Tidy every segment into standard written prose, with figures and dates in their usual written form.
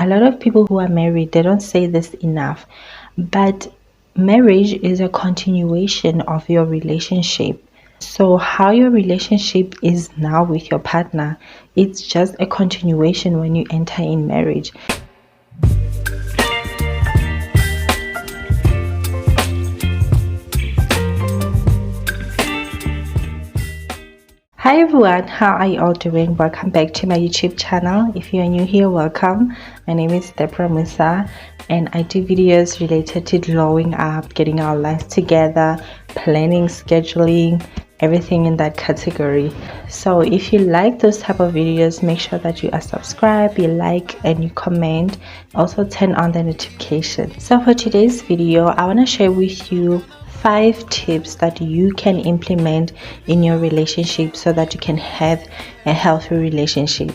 A lot of people who are married, they don't say this enough, but marriage is a continuation of your relationship. So how your relationship is now with your partner, it's just a continuation when you enter in marriage. Hi everyone, how are you all doing? Welcome back to my YouTube channel. If you are new here, welcome. My name is Dependable, and I do videos related to growing up, getting our lives together, planning, scheduling, everything in that category. So if you like those type of videos, make sure that you are subscribed, you like, and you comment. Also turn on the notification. So for today's video, I want to share with you 5 tips that you can implement in your relationship so that you can have a healthy relationship.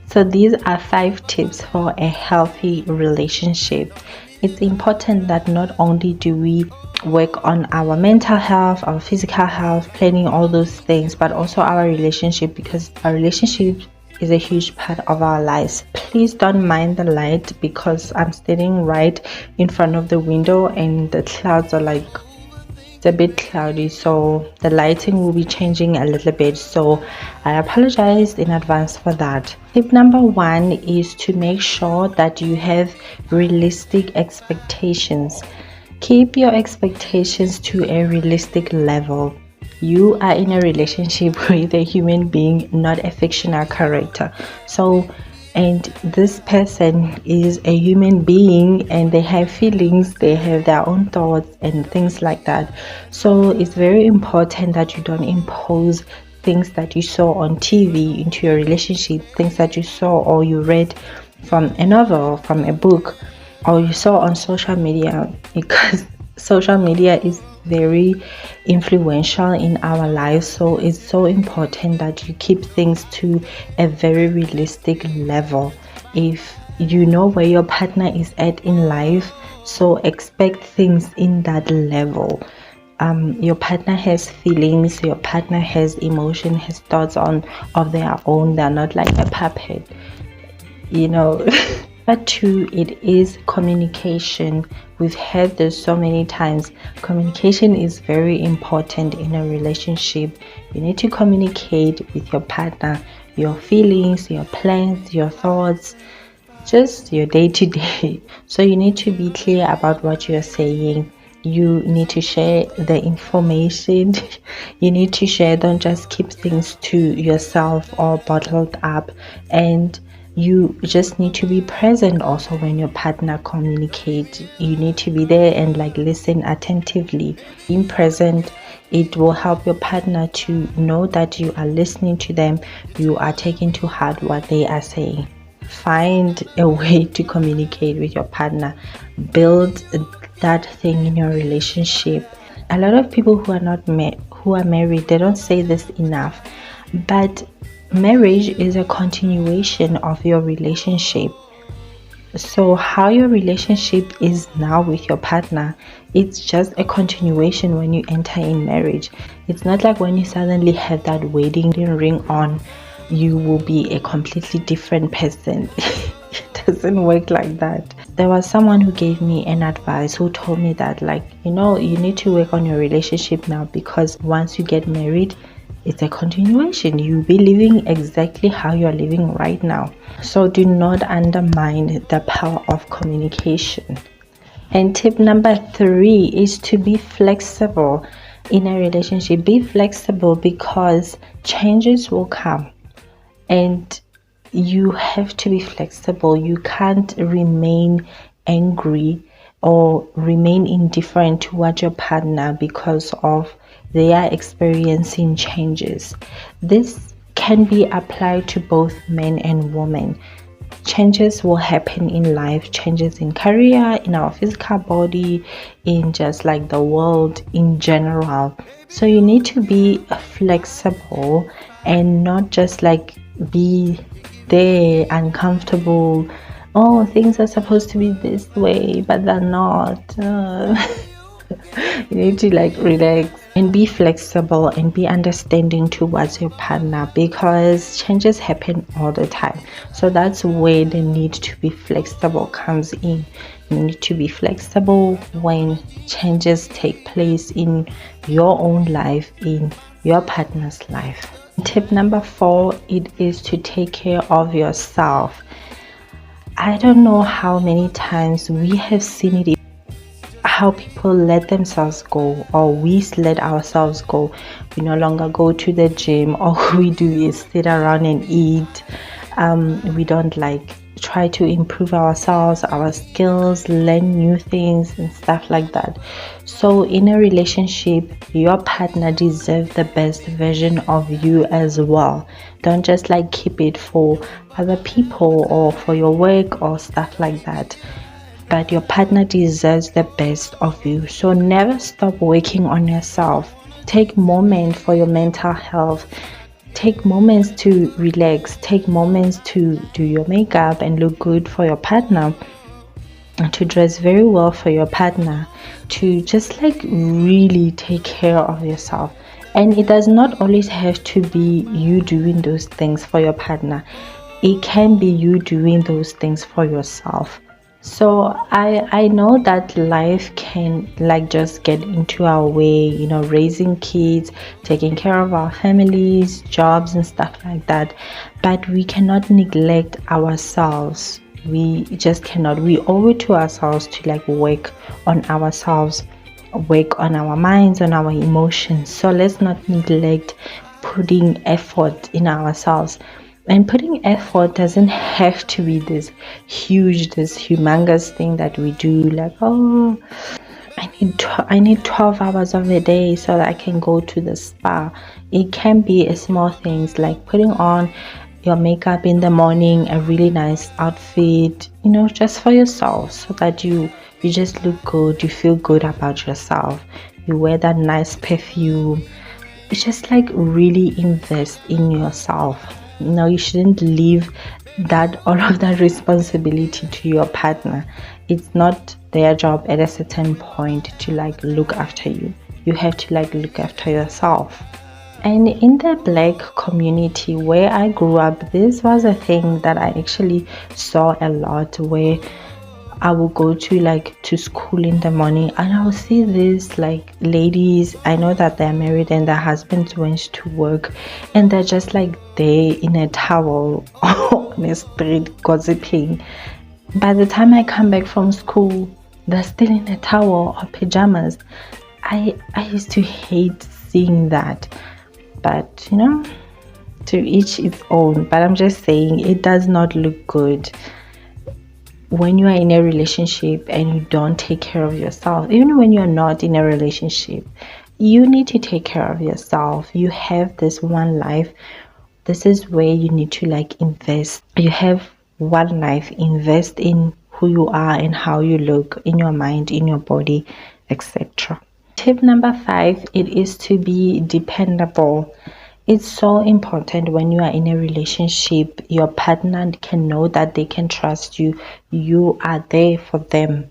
So these are 5 tips for a healthy relationship. It's important that not only do we work on our mental health, our physical health, planning all those things, but also our relationship, because our relationship is a huge part of our lives. Please don't mind the light because I'm standing right in front of the window and the clouds are like a bit cloudy, so the lighting will be changing a little bit, so I apologize in advance for that. Tip number 1 is to make sure that you have realistic expectations. Keep your expectations to a realistic level. You are in a relationship with a human being, not a fictional character. And this person is a human being and they have feelings, they have their own thoughts and things like that. So it's very important that you don't impose things that you saw on TV into your relationship, things that you saw or you read from a novel, from a book, or you saw on social media, because social media is very influential in our lives. So it's so important that you keep things to a very realistic level. If you know where your partner is at in life, so expect things in that level. Your partner has feelings, your partner has emotion, has thoughts of their own. They're not like a puppet, you know. But 2, it is communication. We've heard this so many times. Communication is very important in a relationship. You need to communicate with your partner your feelings, your plans, your thoughts, just your day-to-day. So you need to be clear about what you're saying. You need to share the information. You need to share, don't just keep things to yourself or bottled up. And you just need to be present also when your partner communicates. You need to be there and like listen attentively. Being present, it will help your partner to know that you are listening to them, you are taking to heart what they are saying. Find a way to communicate with your partner. Build that thing in your relationship. A lot of people who are married, they don't say this enough, but marriage is a continuation of your relationship. So how your relationship is now with your partner, it's just a continuation when you enter in marriage. It's not like when you suddenly have that wedding ring on, you will be a completely different person. It doesn't work like that. There was someone who gave me an advice, who told me that, like, you need to work on your relationship now, because once you get married, it's a continuation. You'll be living exactly how you're living right now. So do not undermine the power of communication. And tip number 3 is to be flexible in a relationship. Be flexible because changes will come and you have to be flexible. You can't remain angry or remain indifferent toward your partner because of they are experiencing changes. This can be applied to both men and women. Changes will happen in life, changes in career, in our physical body, in just like the world in general. So you need to be flexible and not just like be there uncomfortable. Oh, things are supposed to be this way, but they're not. You need to like relax And be flexible and be understanding towards your partner, because changes happen all the time. So that's where the need to be flexible comes in. You need to be flexible when changes take place in your own life, in your partner's life. Tip number 4, it is to take care of yourself. I don't know how many times we have seen it, how people let themselves go, or we let ourselves go. We no longer go to the gym. All we do is sit around and eat. We don't try to improve ourselves, our skills, learn new things and stuff like that. So in a relationship, your partner deserves the best version of you as well. Don't just keep it for other people or for your work or stuff like that. But your partner deserves the best of you. So never stop working on yourself. Take moments for your mental health. Take moments to relax. Take moments to do your makeup and look good for your partner. To dress very well for your partner. To just really take care of yourself. And it does not always have to be you doing those things for your partner. It can be you doing those things for yourself. So I know that life can just get into our way, raising kids, taking care of our families, jobs and stuff like that. But we cannot neglect ourselves. We just cannot. We owe it to ourselves to work on ourselves, work on our minds, on our emotions. So let's not neglect putting effort in ourselves. And putting effort doesn't have to be this humongous thing that we do, I need 12 hours of the day so that I can go to the spa. It can be a small things like putting on your makeup in the morning, a really nice outfit, just for yourself, so that you just look good, you feel good about yourself, you wear that nice perfume. It's just really invest in yourself. You shouldn't leave all of that responsibility to your partner. It's not their job at a certain point to look after you. You have to look after yourself. And in the Black community where I grew up, this was a thing that I actually saw a lot, where I will go to school in the morning and I will see these ladies. I know that they're married and their husbands went to work, and they're just there in a towel on the street gossiping. By the time I come back from school, they're still in a towel or pajamas. I used to hate seeing that, but to each its own. But I'm just saying, it does not look good when you are in a relationship and you don't take care of yourself. Even when you're not in a relationship, you need to take care of yourself. You have this one life. This is where you need to invest. You have one life. Invest in who you are and how you look, in your mind, in your body, etc. Tip number 5, it is to be dependable. It's so important when you are in a relationship, your partner can know that they can trust you. You are there for them.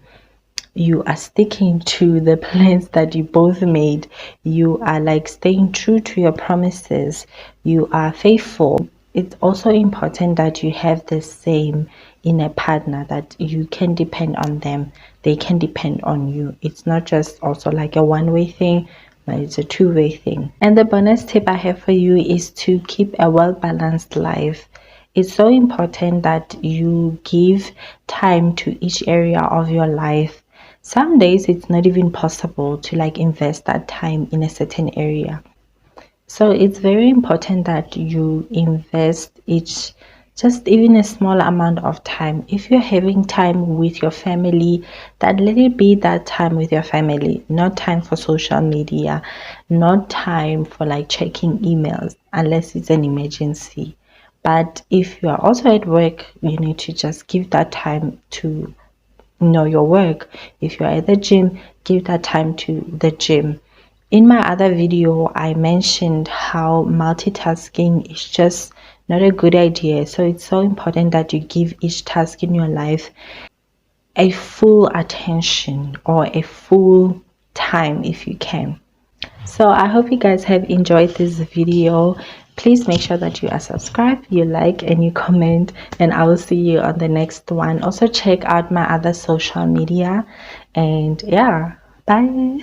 You are sticking to the plans that you both made. You are staying true to your promises. You are faithful. It's also important that you have the same in a partner, that you can depend on them. They can depend on you. It's not just also a one-way thing, but it's a two-way thing. And the bonus tip I have for you is to keep a well-balanced life. It's so important that you give time to each area of your life. Some days it's not even possible to invest that time in a certain area. So it's very important that you invest just even a small amount of time. If you're having time with your family, that let it be that time with your family, not time for social media, not time for checking emails unless it's an emergency. But if you are also at work, you need to just give that time to your work. If you're at the gym, give that time to the gym. In my other video, I mentioned how multitasking is just not a good idea. So it's so important that you give each task in your life a full attention or a full time if you can. So I hope you guys have enjoyed this video. Please make sure that you are subscribed, you like, and you comment, and I will see you on the next one. Also check out my other social media, and yeah, bye.